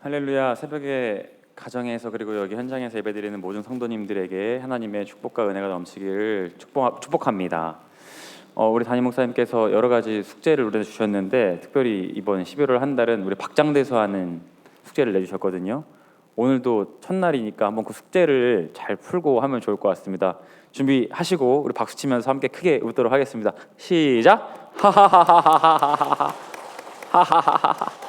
할렐루야. 새벽에 가정에서 그리고 여기 현장에서 예배드리는 모든 성도님들에게 하나님의 축복과 은혜가 넘치기를 축복합니다. 우리 담임 목사님께서 여러 가지 숙제를 우리한테 주셨는데 특별히 이번 11월 한 달은 우리 박장대소 하는 숙제를 내주셨거든요. 오늘도 첫날이니까 한번 그 숙제를 잘 풀고 하면 좋을 것 같습니다. 준비하시고 우리 박수 치면서 함께 크게 웃도록 하겠습니다. 시작! 하하하하하하하하 하하하하.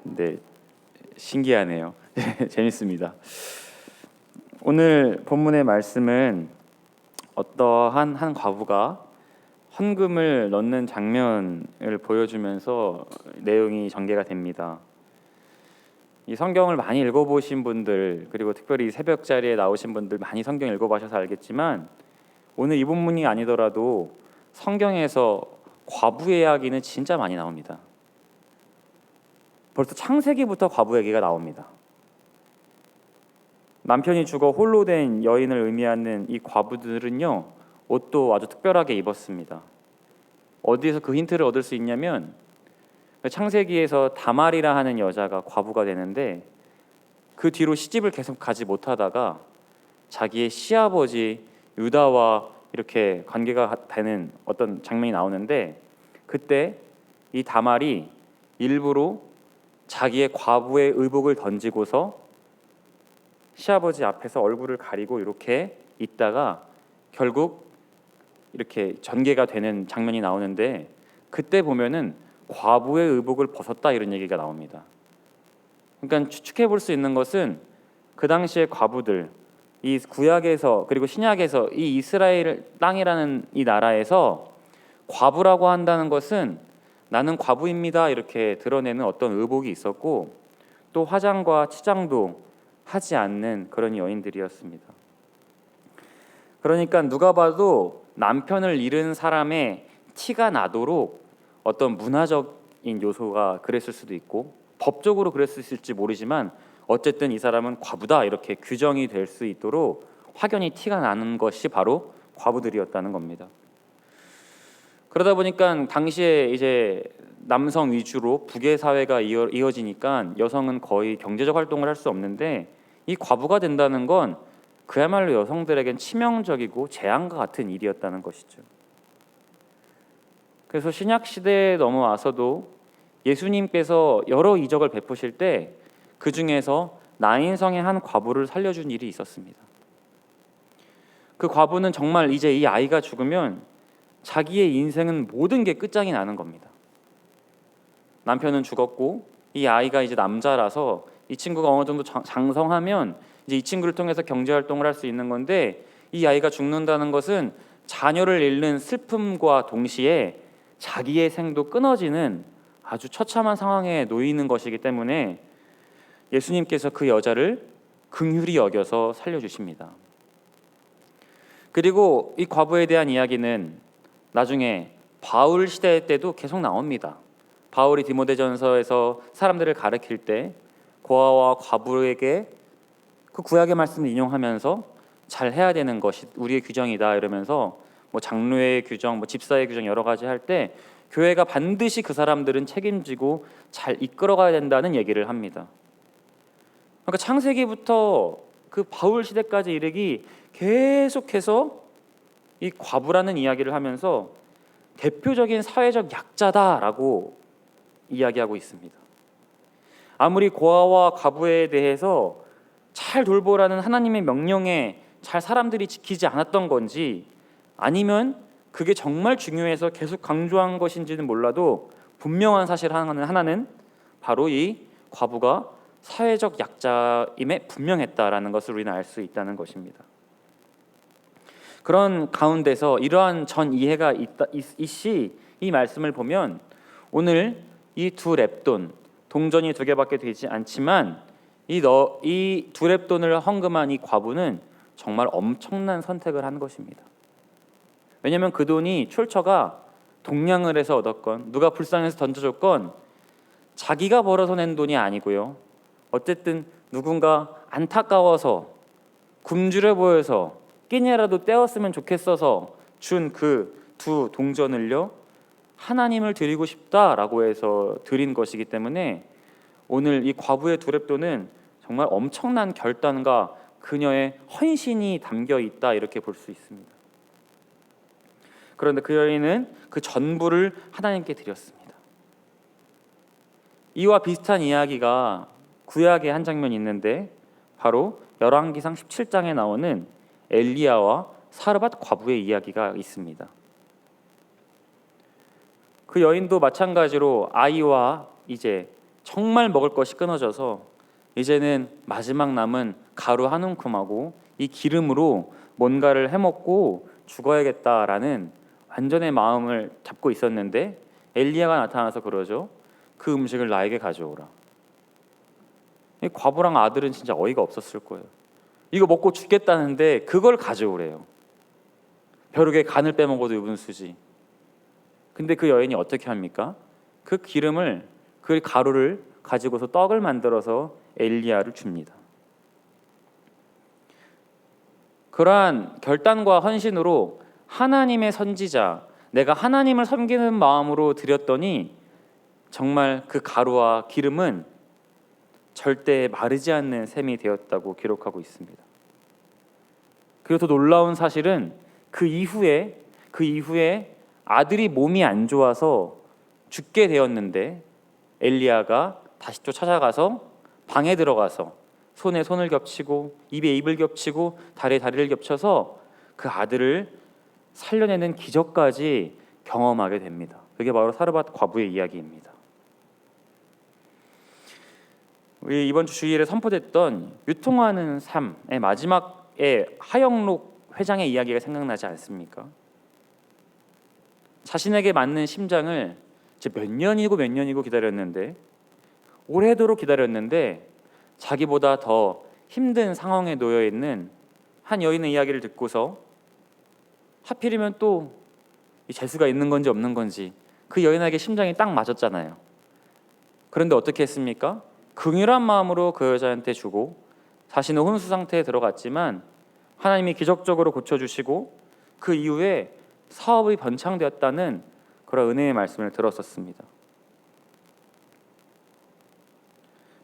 네, 신기하네요. 재밌습니다. 오늘 본문의 말씀은 어떠한 한 과부가 헌금을 넣는 장면을 보여주면서 내용이 전개가 됩니다. 이 성경을 많이 읽어보신 분들, 그리고 특별히 새벽 자리에 나오신 분들 많이 성경 읽어보셔서 알겠지만 오늘 이 본문이 아니더라도 성경에서 과부의 이야기는 진짜 많이 나옵니다. 벌써 창세기부터 과부 얘기가 나옵니다. 남편이 죽어 홀로 된 여인을 의미하는 이 과부들은요, 옷도 아주 특별하게 입었습니다. 어디에서 그 힌트를 얻을 수 있냐면 창세기에서 다말이라 하는 여자가 과부가 되는데 그 뒤로 시집을 계속 가지 못하다가 자기의 시아버지 유다와 이렇게 관계가 되는 어떤 장면이 나오는데 그때 이 다말이 일부러 자기의 과부의 의복을 던지고서 시아버지 앞에서 얼굴을 가리고 이렇게 있다가 결국 이렇게 전개가 되는 장면이 나오는데 그때 보면은 과부의 의복을 벗었다 이런 얘기가 나옵니다. 그러니까 추측해 볼 수 있는 것은 그 당시의 과부들, 이 구약에서 그리고 신약에서 이 이스라엘 땅이라는 이 나라에서 과부라고 한다는 것은 나는 과부입니다 이렇게 드러내는 어떤 의복이 있었고 또 화장과 치장도 하지 않는 그런 여인들이었습니다. 그러니까 누가 봐도 남편을 잃은 사람의 티가 나도록 어떤 문화적인 요소가 그랬을 수도 있고 법적으로 그랬을지 모르지만 어쨌든 이 사람은 과부다 이렇게 규정이 될 수 있도록 확연히 티가 나는 것이 바로 과부들이었다는 겁니다. 그러다 보니까 당시에 이제 남성 위주로 부계 사회가 이어지니까 여성은 거의 경제적 활동을 할 수 없는데 이 과부가 된다는 건 그야말로 여성들에겐 치명적이고 재앙과 같은 일이었다는 것이죠. 그래서 신약 시대에 넘어와서도 예수님께서 여러 이적을 베푸실 때 그 중에서 나인성의 한 과부를 살려준 일이 있었습니다. 그 과부는 정말 이제 이 아이가 죽으면 자기의 인생은 모든 게 끝장이 나는 겁니다. 남편은 죽었고 이 아이가 이제 남자라서 이 친구가 어느 정도 장성하면 이제 이 친구를 통해서 경제 활동을 할 수 있는 건데 이 아이가 죽는다는 것은 자녀를 잃는 슬픔과 동시에 자기의 생도 끊어지는 아주 처참한 상황에 놓이는 것이기 때문에 예수님께서 그 여자를 긍휼히 여겨서 살려주십니다. 그리고 이 과부에 대한 이야기는 나중에 바울 시대 때도 계속 나옵니다. 바울이 디모데전서에서 사람들을 가르칠 때 고아와 과부에게 그 구약의 말씀을 인용하면서 잘 해야 되는 것이 우리의 규정이다 이러면서 뭐 장로의 규정, 뭐 집사의 규정 여러 가지 할 때 교회가 반드시 그 사람들은 책임지고 잘 이끌어가야 된다는 얘기를 합니다. 그러니까 창세기부터 그 바울 시대까지 이르기 계속해서 이 과부라는 이야기를 하면서 대표적인 사회적 약자다라고 이야기하고 있습니다. 아무리 고아와 과부에 대해서 잘 돌보라는 하나님의 명령에 잘 사람들이 지키지 않았던 건지 아니면 그게 정말 중요해서 계속 강조한 것인지는 몰라도 분명한 사실 하나는 바로 이 과부가 사회적 약자임에 분명했다라는 것을 우리는 알 수 있다는 것입니다. 그런 가운데서 이러한 전 이해가 있시 이 말씀을 보면 오늘 이 두 렙돈 동전이 두 개밖에 되지 않지만 이 두 렙돈을 헌금한 이 과부는 정말 엄청난 선택을 한 것입니다. 왜냐하면 그 돈이 촐처가 동냥을 해서 얻었건 누가 불쌍해서 던져줬건 자기가 벌어서 낸 돈이 아니고요. 어쨌든 누군가 안타까워서 굶주려 보여서 끼니라도 떼었으면 좋겠어서 준 그 두 동전을요 하나님을 드리고 싶다라고 해서 드린 것이기 때문에 오늘 이 과부의 두 렙돈은 정말 엄청난 결단과 그녀의 헌신이 담겨 있다 이렇게 볼 수 있습니다. 그런데 그 여인은 그 전부를 하나님께 드렸습니다. 이와 비슷한 이야기가 구약에 한 장면이 있는데 바로 열왕기상 17장에 나오는 엘리야와 사르밧 과부의 이야기가 있습니다. 그 여인도 마찬가지로 아이와 이제 정말 먹을 것이 끊어져서 이제는 마지막 남은 가루 한 움큼하고 이 기름으로 뭔가를 해먹고 죽어야겠다라는 완전의 마음을 잡고 있었는데 엘리야가 나타나서 그러죠. 그 음식을 나에게 가져오라. 이 과부랑 아들은 진짜 어이가 없었을 거예요. 이거 먹고 죽겠다는데 그걸 가져오래요. 벼룩에 간을 빼먹어도 유분수지. 근데 그 여인이 어떻게 합니까? 그 기름을, 그 가루를 가지고서 떡을 만들어서 엘리야를 줍니다. 그러한 결단과 헌신으로 하나님의 선지자, 내가 하나님을 섬기는 마음으로 드렸더니 정말 그 가루와 기름은 절대 마르지 않는 셈이 되었다고 기록하고 있습니다. 그리고 더 놀라운 사실은 그 이후에 아들이 몸이 안 좋아서 죽게 되었는데 엘리야가 다시 또 찾아가서 방에 들어가서 손에 손을 겹치고 입에 입을 겹치고 다리에 다리를 겹쳐서 그 아들을 살려내는 기적까지 경험하게 됩니다. 그게 바로 사르밧 과부의 이야기입니다. 우리 이번 주 주일에 선포됐던 유통하는 삶의 마지막에 하영록 회장의 이야기가 생각나지 않습니까? 자신에게 맞는 심장을 몇 년이고 기다렸는데 오래도록 기다렸는데 자기보다 더 힘든 상황에 놓여 있는 한 여인의 이야기를 듣고서 하필이면 또 재수가 있는 건지 없는 건지 그 여인에게 심장이 딱 맞았잖아요. 그런데 어떻게 했습니까? 긍휼한 마음으로 그 여자한테 주고 자신은 혼수 상태에 들어갔지만 하나님이 기적적으로 고쳐주시고 그 이후에 사업이 번창되었다는 그런 은혜의 말씀을 들었었습니다.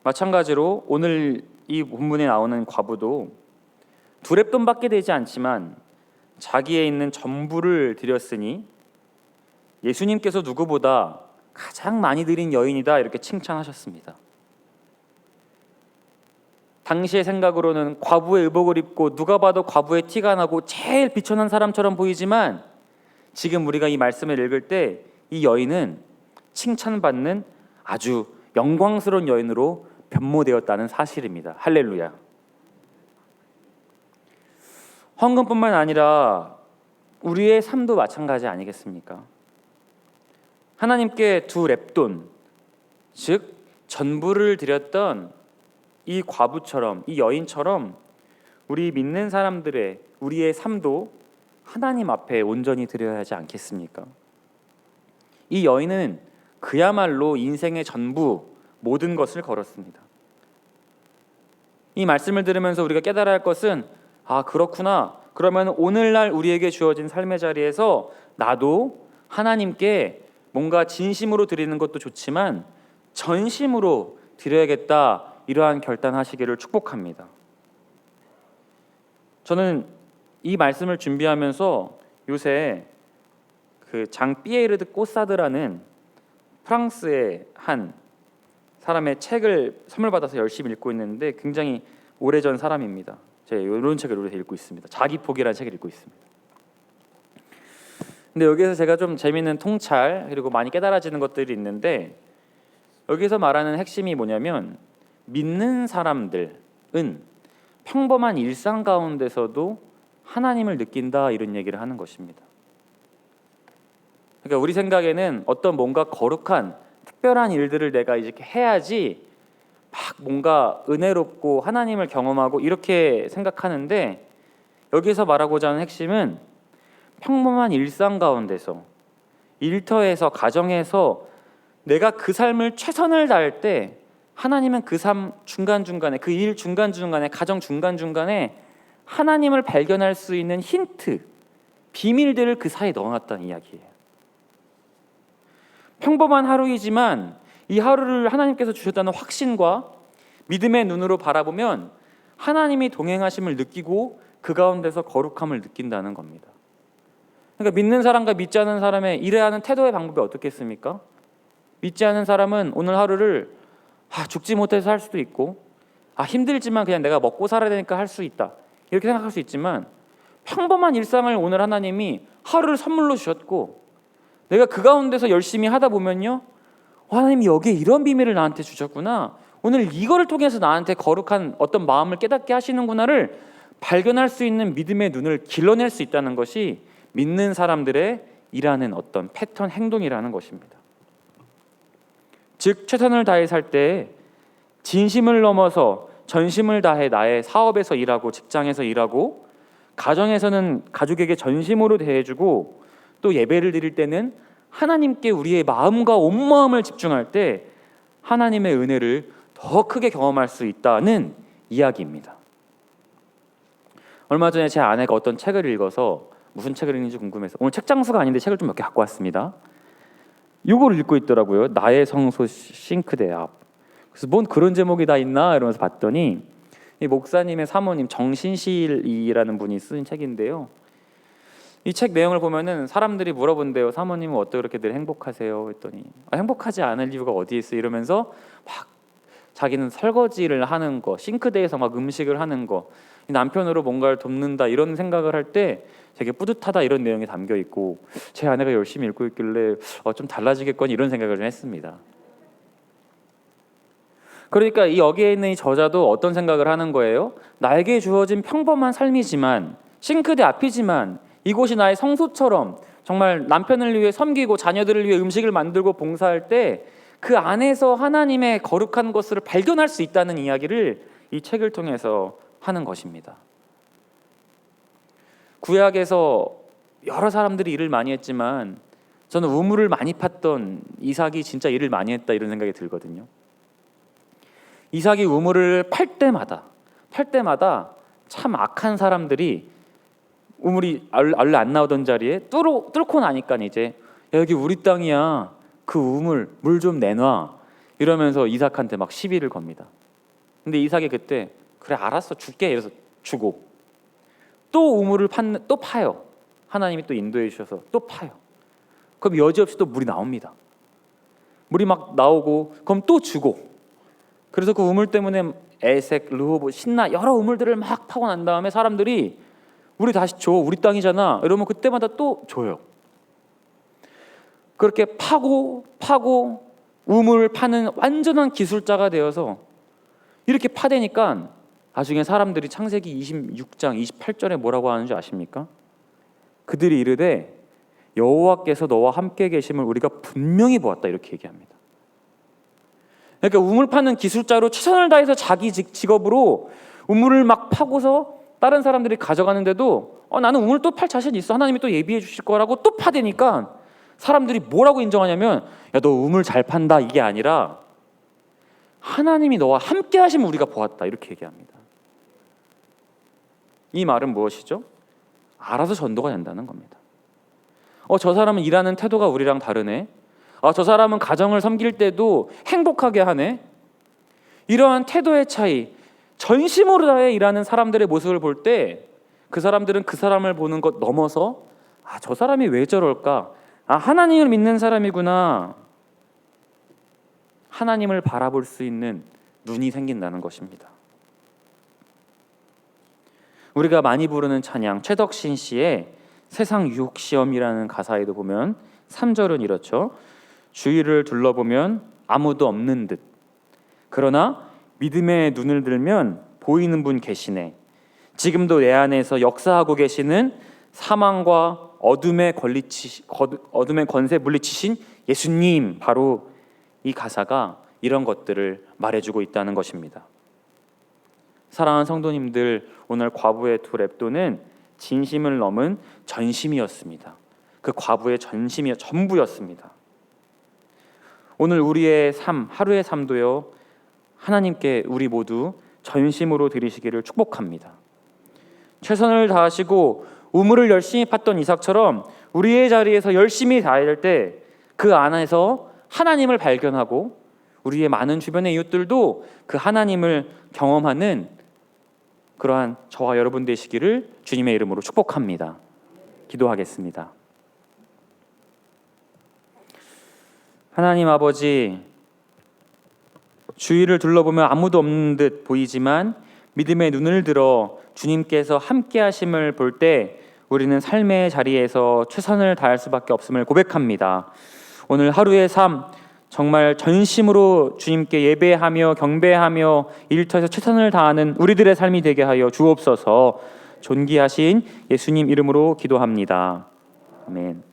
마찬가지로 오늘 이 본문에 나오는 과부도 두 렙돈밖에 되지 않지만 자기에 있는 전부를 드렸으니 예수님께서 누구보다 가장 많이 드린 여인이다 이렇게 칭찬하셨습니다. 당시의 생각으로는 과부의 의복을 입고 누가 봐도 과부의 티가 나고 제일 비천한 사람처럼 보이지만 지금 우리가 이 말씀을 읽을 때 이 여인은 칭찬받는 아주 영광스러운 여인으로 변모되었다는 사실입니다. 할렐루야. 헌금뿐만 아니라 우리의 삶도 마찬가지 아니겠습니까? 하나님께 두 렙돈, 즉 전부를 드렸던 이 과부처럼, 이 여인처럼 우리 믿는 사람들의 우리의 삶도 하나님 앞에 온전히 드려야 하지 않겠습니까? 이 여인은 그야말로 인생의 전부, 모든 것을 걸었습니다. 이 말씀을 들으면서 우리가 깨달아야 할 것은 그렇구나. 그러면 오늘날 우리에게 주어진 삶의 자리에서 나도 하나님께 뭔가 진심으로 드리는 것도 좋지만 전심으로 드려야겠다. 이러한 결단하시기를 축복합니다. 저는 이 말씀을 준비하면서 요새 그 장 피에르 드 꼬사드라는 프랑스의 한 사람의 책을 선물 받아서 열심히 읽고 있는데 굉장히 오래전 사람입니다. 제가 이런 책을 오래 읽고 있습니다. 자기포기라는 책을 읽고 있습니다. 근데 여기에서 제가 좀 재미있는 통찰 그리고 많이 깨달아지는 것들이 있는데 여기서 말하는 핵심이 뭐냐면 믿는 사람들은 평범한 일상 가운데서도 하나님을 느낀다 이런 얘기를 하는 것입니다. 그러니까 우리 생각에는 어떤 뭔가 거룩한 특별한 일들을 내가 이렇게 해야지 막 뭔가 은혜롭고 하나님을 경험하고 이렇게 생각하는데 여기서 말하고자 하는 핵심은 평범한 일상 가운데서 일터에서 가정에서 내가 그 삶을 최선을 다할 때 하나님은 그 삶 중간중간에 그 일 중간중간에 가정 중간중간에 하나님을 발견할 수 있는 힌트, 비밀들을 그 사이에 넣어놨다는 이야기예요. 평범한 하루이지만 이 하루를 하나님께서 주셨다는 확신과 믿음의 눈으로 바라보면 하나님이 동행하심을 느끼고 그 가운데서 거룩함을 느낀다는 겁니다. 그러니까 믿는 사람과 믿지 않는 사람의 일해야 하는 태도의 방법이 어떻겠습니까? 믿지 않는 사람은 오늘 하루를 죽지 못해서 할 수도 있고 힘들지만 그냥 내가 먹고 살아야 되니까 할 수 있다 이렇게 생각할 수 있지만, 평범한 일상을 오늘 하나님이 하루를 선물로 주셨고 내가 그 가운데서 열심히 하다 보면요, 하나님이 여기에 이런 비밀을 나한테 주셨구나, 오늘 이거를 통해서 나한테 거룩한 어떤 마음을 깨닫게 하시는구나를 발견할 수 있는 믿음의 눈을 길러낼 수 있다는 것이 믿는 사람들의 일하는 어떤 패턴 행동이라는 것입니다. 즉 최선을 다해 살 때 진심을 넘어서 전심을 다해 나의 사업에서 일하고 직장에서 일하고 가정에서는 가족에게 전심으로 대해주고 또 예배를 드릴 때는 하나님께 우리의 마음과 온 마음을 집중할 때 하나님의 은혜를 더 크게 경험할 수 있다는 이야기입니다. 얼마 전에 제 아내가 어떤 책을 읽어서 무슨 책을 읽는지 궁금해서 오늘 책 장수가 아닌데 책을 좀 몇 개 갖고 왔습니다. 이걸 읽고 있더라고요. 나의 성소 싱크대 앞. 그래서 뭔 그런 제목이 다 있나 이러면서 봤더니 이 목사님의 사모님 정신실이라는 분이 쓴 책인데요. 이 책 내용을 보면은 사람들이 물어본대요. 사모님은 어떻게 그렇게 늘 행복하세요? 했더니 행복하지 않을 이유가 어디에 있어? 이러면서 막 자기는 설거지를 하는 거, 싱크대에서 막 음식을 하는 거, 남편으로 뭔가를 돕는다 이런 생각을 할 때 되게 뿌듯하다 이런 내용이 담겨 있고, 제 아내가 열심히 읽고 있길래 좀 달라지겠거니 이런 생각을 좀 했습니다. 그러니까 이 여기에 있는 이 저자도 어떤 생각을 하는 거예요? 나에게 주어진 평범한 삶이지만, 싱크대 앞이지만 이곳이 나의 성소처럼 정말 남편을 위해 섬기고 자녀들을 위해 음식을 만들고 봉사할 때 그 안에서 하나님의 거룩한 것을 발견할 수 있다는 이야기를 이 책을 통해서 하는 것입니다. 구약에서 여러 사람들이 일을 많이 했지만 저는 우물을 많이 팠던 이삭이 진짜 일을 많이 했다 이런 생각이 들거든요. 이삭이 우물을 팔 때마다 참 악한 사람들이 우물이 원래 안 나오던 자리에 뚫고 나니까 이제 여기 우리 땅이야, 그 우물 물 좀 내놔 이러면서 이삭한테 막 시비를 겁니다. 근데 이삭이 그때 그래 알았어 줄게 이래서 주고, 또 우물을 또 파요. 하나님이 또 인도해 주셔서 또 파요. 그럼 여지없이 또 물이 나옵니다. 물이 막 나오고 그럼 또 주고, 그래서 그 우물 때문에 에색, 르호보, 신나 여러 우물들을 막 파고 난 다음에 사람들이 우리 다시 줘, 우리 땅이잖아 이러면 그때마다 또 줘요. 그렇게 파고 우물을 파는 완전한 기술자가 되어서 이렇게 파대니까 나중에 사람들이 창세기 26장 28절에 뭐라고 하는지 아십니까? 그들이 이르되 여호와께서 너와 함께 계심을 우리가 분명히 보았다 이렇게 얘기합니다. 그러니까 우물 파는 기술자로 최선을 다해서 자기 직업으로 우물을 막 파고서 다른 사람들이 가져가는데도 나는 우물 또 팔 자신 있어, 하나님이 또 예비해 주실 거라고 또 파대니까 사람들이 뭐라고 인정하냐면 야, 너 우물 잘 판다 이게 아니라 하나님이 너와 함께 하시면 우리가 보았다 이렇게 얘기합니다. 이 말은 무엇이죠? 알아서 전도가 된다는 겁니다. 저 사람은 일하는 태도가 우리랑 다르네. 저 사람은 가정을 섬길 때도 행복하게 하네. 이러한 태도의 차이, 전심으로 다해 일하는 사람들의 모습을 볼 때 그 사람들은 그 사람을 보는 것 넘어서 저 사람이 왜 저럴까? 하나님을 믿는 사람이구나. 하나님을 바라볼 수 있는 눈이 생긴다는 것입니다. 우리가 많이 부르는 찬양 최덕신 씨의 세상 유혹 시험이라는 가사에도 보면 3절은 이렇죠. 주위를 둘러보면 아무도 없는 듯, 그러나 믿음의 눈을 들면 보이는 분 계시네. 지금도 내 안에서 역사하고 계시는 사망과 어둠의 권세 물리치신 예수님, 바로 이 가사가 이런 것들을 말해주고 있다는 것입니다. 사랑하는 성도님들, 오늘 과부의 두 랩도는 진심을 넘은 전심이었습니다. 그 과부의 전심이 전부였습니다. 오늘 우리의 삶, 하루의 삶도요, 하나님께 우리 모두 전심으로 드리시기를 축복합니다. 최선을 다하시고 우물을 열심히 팠던 이삭처럼 우리의 자리에서 열심히 다해야 될 때 그 안에서 하나님을 발견하고 우리의 많은 주변의 이웃들도 그 하나님을 경험하는 그러한 저와 여러분 되시기를 주님의 이름으로 축복합니다. 기도하겠습니다. 하나님 아버지, 주위를 둘러보면 아무도 없는 듯 보이지만 믿음의 눈을 들어 주님께서 함께 하심을 볼 때 우리는 삶의 자리에서 최선을 다할 수밖에 없음을 고백합니다. 오늘 하루의 삶 정말 전심으로 주님께 예배하며 경배하며 일터에서 최선을 다하는 우리들의 삶이 되게 하여 주옵소서. 존귀하신 예수님 이름으로 기도합니다. 아멘.